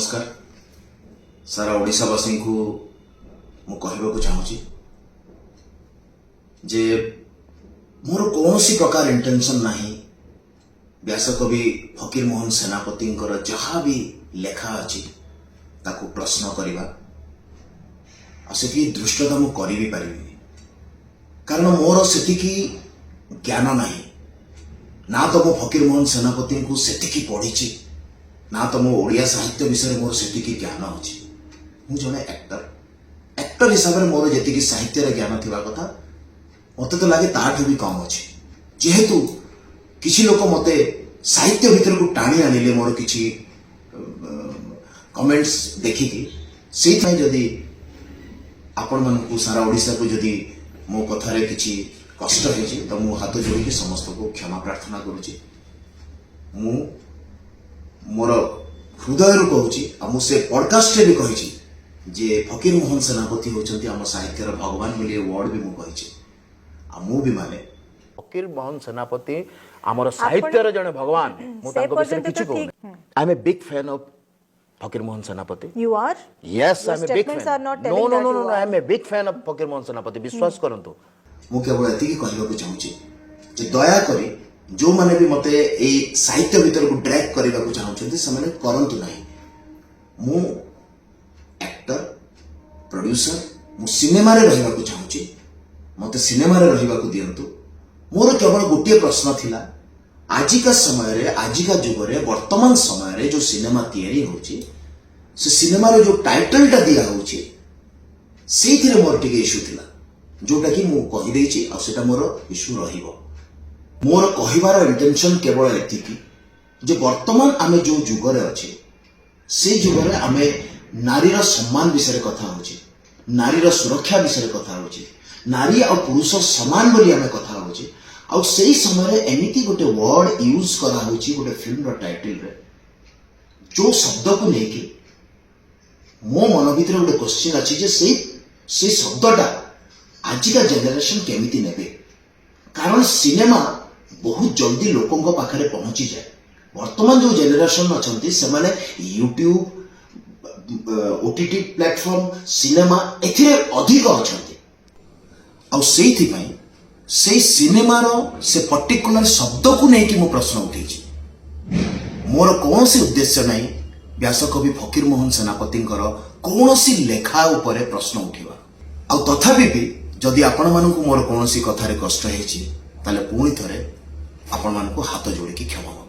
नमस्कार सारा ओडिशावासी को मु कहबाकू चाहूँगी जे मोर कौन प्रकार इंटेंशन नहीं व्यासकवि फकीर मोहन सेनापति जहाँ भी लेखा अच्छी ताकू प्रश्न करवा से दृष्टता मु करी भी पारिनी कारण मोर से ज्ञान नहीं ना तो मो फकीर मोहन सेनापति को से पढ़ी ना तो मो ओडिया साहित्य विषय मोर से ज्ञान अच्छी मु जड़े एक्टर हिसाब से मोर जी साहित्य ज्ञान थी कथा मत तो लगे ताठू भी कम अच्छे जेहेतु किसी लोग मत साहित्य भीतर को टाणी आनिले मोर किसी कमेंट्स देखिकी से जदि आपण मानू सारा ओडिशा को जदि मो कथार किसी कष्ट होती तो मु हाथ जोड़ी समस्त को क्षमा प्रार्थना करुच्ची मु मोर हृदय कहूँ से पॉडकास्ट भी कही जे फकीर मोहन सेनापति होती आम साहित्यर भगवान बोली वर्ड भी मु भी माने फकीर मोहन सेनापति आमर साहित्यर जने भगवान I am a big fan of Fakir Mohan Senapati You are? Yes Your I am a big statements fan are not no telling no that no you no I am a big fan of Fakir Mohan सेनापति विश्वास करंतु मु केवल एतिकी कहबाकू चाहूँगी जे दया करी जो माने भी मते ए साहित्य भीतर को ड्रैग करने को चाहते से माने करंतु नहीं मु एक्टर प्रोड्यूसर मु सिनेमा रे रहिबा को चाहूँगी मते सिनेमा रे रहिबा को दियंतु मोर केवल गोटे प्रश्न थिला आजिका समय रे आजिका जुग रे वर्तमान समय रे जो सिनेमा तैयारी होची से सिनेमा रे जो टाइटल टा दिया होची सेथिरे मोर टिके इशू थिला जोटा कि मु कहि देछि आ सेटा मोर इशू रहिबो मोर कहिबार इंटेंशन केवल एतिकी जे वर्तमान आमे जो जुगरे अच्छे से जुगरे आमे नारीर सम्मान विषय कथा होची नारीर सुरक्षा विषय कथा होची नारी और पुरुष समान बोली आमे कथा होची और सही समय एमिति गोटे वर्ड यूज करा होची गोटे फिल्म रो टाइटल रे जो शब्द को लेके मो मन भीतर गोटे क्वेश्चन अछि जे से शब्दटा आजिका जेनेरेशन केमिति नेबे कारण सिनेमा बहुत जल्दी लोकों पाखरे पहुंची जाए वर्तमान जो जेनेरेशन अच्छा से माने यूट्यूब ओटीटी प्लेटफॉर्म सिनेमा एथिरे अधिक अच्छा से सिनेमार से पर्टिकुलर शब्द को लेकिन मो प्रश्न उठे मोर कौन सी उद्देश्य नहीं व्यासकवि फकीर मोहन सेनापति कौन सी लेखा उपरे प्रश्न उठा आ तथापि भी जदि आपण मानक मोर कौन सी कथार कष्ट होती पुणी थे आपण मानक हाथ जोड़ी क्षमा